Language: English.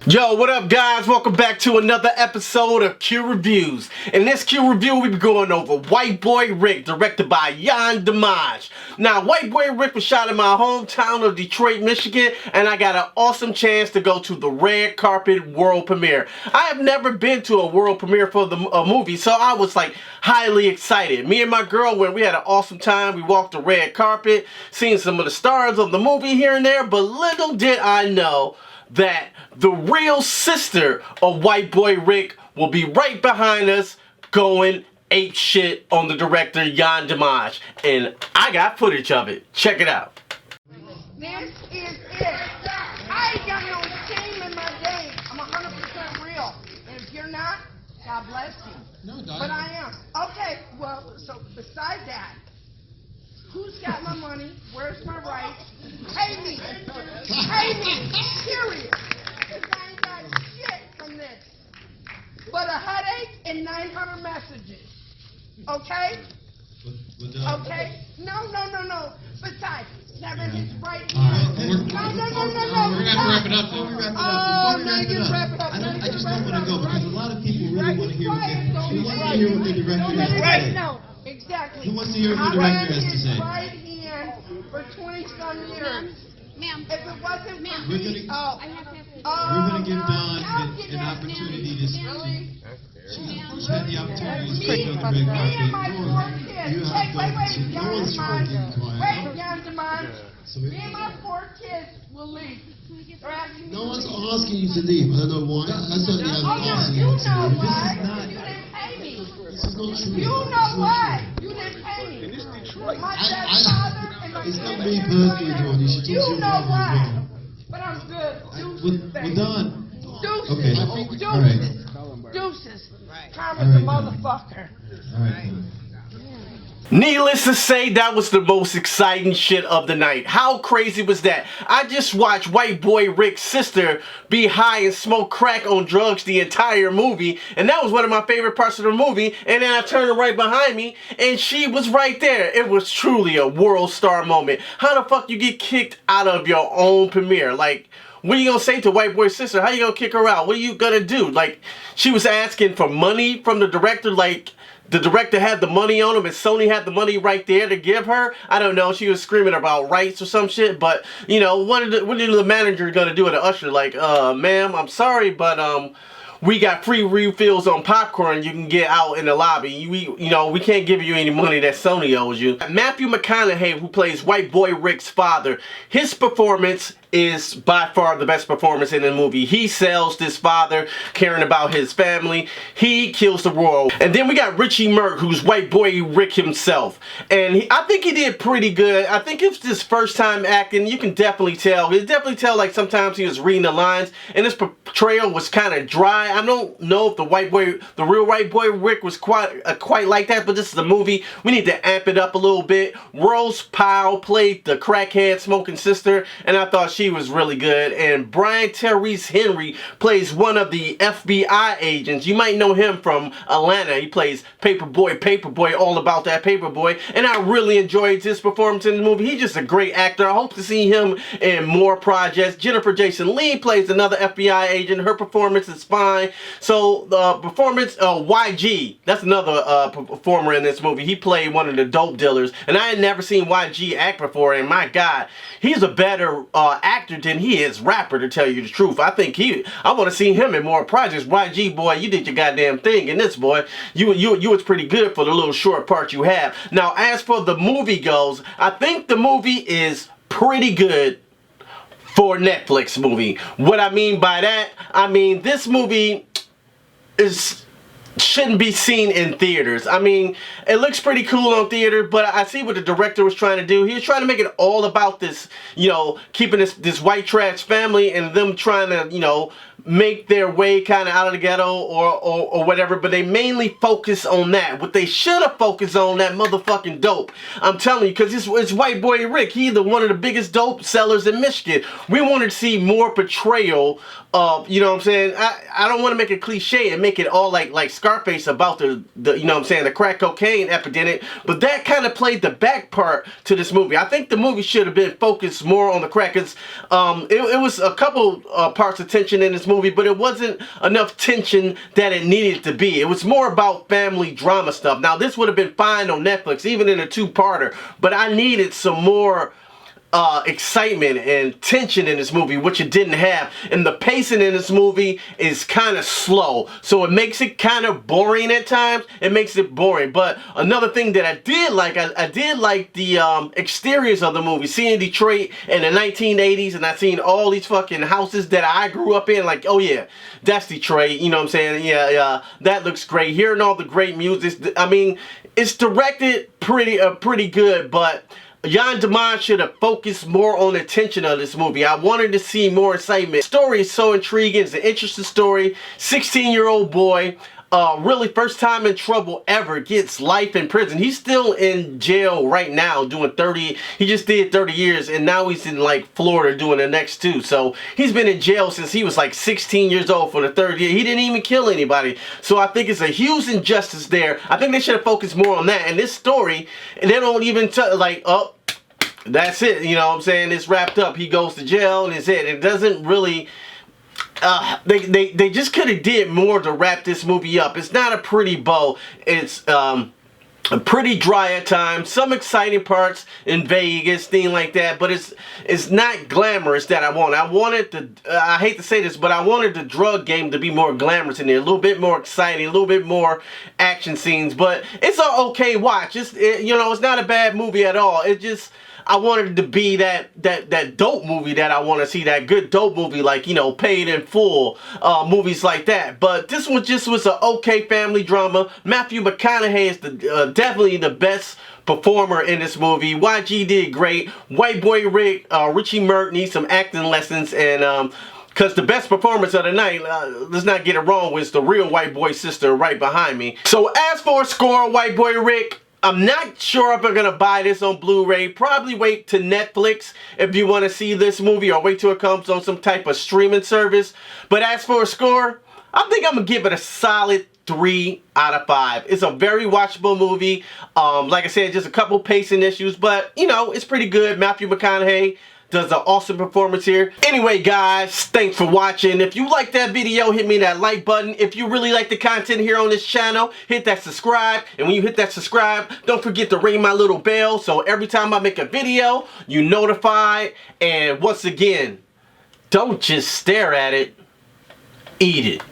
Yo, what up guys? Welcome back to another episode of Q Reviews. In this Q Review, we be going over White Boy Rick, directed by Yann Dimanche. Now, White Boy Rick was shot in my hometown of Detroit, Michigan, and I got an awesome chance to go to the red carpet world premiere. I have never been to a world premiere for a movie, so I was like highly excited. Me and my girl went, we had an awesome time. We walked the red carpet, seen some of the stars of the movie here and there, but little did I know that the real sister of White Boy Rick will be right behind us going ape shit on the director Yann Dimanche. And I got footage of it. Check it out. This is it. I ain't got no shame in my game. I'm 100% real. And if you're not, God bless you. No, Doc. But I am. Okay, well, so beside that, who's got my money? Where's my rights? Pay me. Pay me. Period. Because I ain't got shit from this. But a headache and 900 messages. Okay? Okay? No. Besides, 7 is right here. No. We're going to wrap it up, though. Oh, now you wrap it up. I just don't want to go because a lot of people really want to hear what the director has to say. No, exactly. Who wants to hear what the director has to say? Right hand for 20-some years. Ma'am. If it wasn't for We're me, gonna- I have to have this. We're going to give Dawn I'll get an that. opportunity to speak. Really? She's had the opportunity to Me speak on the red and my carpet. 4 kids. You have Wait, no Yann one's Dimanche. spoken Wait, quiet. Yann Dimanche. So Me and my 4 kids will leave. They're asking me no to one's leave. asking you to leave. I don't know why. I certainly haven't Oh, no, asked you you know to leave. why. This is not. You didn't pay me. This is not true. You know why. You didn't pay me. My stepfather and my It's not sister me and personally, my Dawn. You should talk to You your know father why. as well. But I'm good. We're done. Deuces. Okay. Deuces. All right. Deuces. Time All is a right, Dawn. motherfucker. All right. Needless to say, that was the most exciting shit of the night. How crazy was that? I just watched White Boy Rick's sister be high and smoke crack on drugs the entire movie, and that was one of my favorite parts of the movie. And then I turned right behind me, and she was right there. It was truly a world star moment. How the fuck you get kicked out of your own premiere? Like, what are you gonna say to White Boy's sister? How you gonna kick her out? What are you gonna do? Like, she was asking for money from the director, like, the director had the money on him and Sony had the money right there to give her. I don't know. She was screaming about rights or some shit. But, you know, what are the manager gonna do at the usher? Like, ma'am, I'm sorry, but, we got free refills on popcorn you can get out in the lobby. We can't give you any money that Sony owes you. Matthew McConaughey, who plays White Boy Rick's father, his performance is by far the best performance in the movie. He sells this father, caring about his family. He kills the role. And then we got Richie Merck, who's White Boy Rick himself. And I think he did pretty good. I think it's his first time acting. You can definitely tell. You can definitely tell, like, sometimes he was reading the lines. And his portrayal was kind of dry. I don't know if the real White Boy Rick was quite like that, but this is a movie. We need to amp it up a little bit. Rose Powell played the crackhead smoking sister, and I thought she was really good. And Brian Tyrese Henry plays one of the FBI agents. You might know him from Atlanta. He plays Paperboy, all about that Paperboy. And I really enjoyed his performance in the movie. He's just a great actor. I hope to see him in more projects. Jennifer Jason Leigh plays another FBI agent. Her performance is fine. So the performance, YG, that's another performer in this movie. He played one of the dope dealers. And I had never seen YG act before. And my God, he's a better actor than he is rapper, to tell you the truth. I want to see him in more projects. YG, boy, you did your goddamn thing in this, boy. You was pretty good for the little short part you have. Now, as for the movie goes, I think the movie is pretty good for a Netflix movie. What I mean by that, I mean this movie shouldn't be seen in theaters. I mean, it looks pretty cool on theater, but I see what the director was trying to do. He was trying to make it all about this, keeping this white trash family and them trying to, make their way kind of out of the ghetto or whatever, but they mainly focus on that. What they should have focused on, that motherfucking dope. I'm telling you, because it's White Boy Rick. He's one of the biggest dope sellers in Michigan. We wanted to see more portrayal of, you know what I'm saying? I don't want to make it cliche and make it all like Scarface about the you know what I'm saying, the crack cocaine epidemic, but that kind of played the back part to this movie. I think the movie should have been focused more on the crack. It was a couple parts of tension in this movie. movie, but it wasn't enough tension that it needed to be. It was more about family drama stuff. Now, this would have been fine on Netflix, even in a two-parter, but I needed some more excitement and tension in this movie, which it didn't have. And the pacing in this movie is kind of slow, so it makes it kind of boring at times. It makes it boring. But another thing that I did like, I did like the exteriors of the movie. Seeing Detroit in the 1980s, and I seen all these fucking houses that I grew up in, like, oh yeah, that's Detroit, you know what I'm saying? Yeah, that looks great. Hearing all the great music, I mean, it's directed pretty good, but Yann Diamond should have focused more on the tension of this movie. I wanted to see more excitement. The story is so intriguing. It's an interesting story. 16-year-old boy, really first time in trouble ever, gets life in prison. He's still in jail right now doing 30. He just did 30 years, and now he's in like Florida doing the next 2. So he's been in jail since he was like 16 years old for the 3rd year. He didn't even kill anybody. So I think it's a huge injustice there. I think they should have focused more on that. And this story, and they don't even like, oh, that's it, you know what I'm saying? It's wrapped up. He goes to jail and it's it. It doesn't really, they just could have did more to wrap this movie up. It's not a pretty bow. It's pretty dry at times. Some exciting parts in Vegas, thing like that, but it's not glamorous that I want. I wanted the, I hate to say this, but I wanted the drug game to be more glamorous in there, a little bit more exciting, a little bit more action scenes. But it's an okay watch. You know, it's not a bad movie at all. It just, I wanted it to be that dope movie that I want to see, that good dope movie, like, you know, Paid in Full, movies like that. But this one just was an okay family drama. Matthew McConaughey is definitely the best performer in this movie. YG did great. White Boy Rick, Richie Mert needs some acting lessons, and because the best performance of the night, let's not get it wrong, was the real White Boy sister right behind me. So as for a score, White Boy Rick, I'm not sure if I'm going to buy this on Blu-ray. Probably wait to Netflix if you want to see this movie, or wait till it comes on some type of streaming service. But as for a score, I think I'm going to give it a solid 3 out of 5. It's a very watchable movie. Like I said, just a couple pacing issues, but, you know, it's pretty good. Matthew McConaughey does an awesome performance here. Anyway, guys, thanks for watching. If you like that video, hit me that like button. If you really like the content here on this channel, hit that subscribe. And when you hit that subscribe, don't forget to ring my little bell, so every time I make a video, you notified. And once again, don't just stare at it, eat it.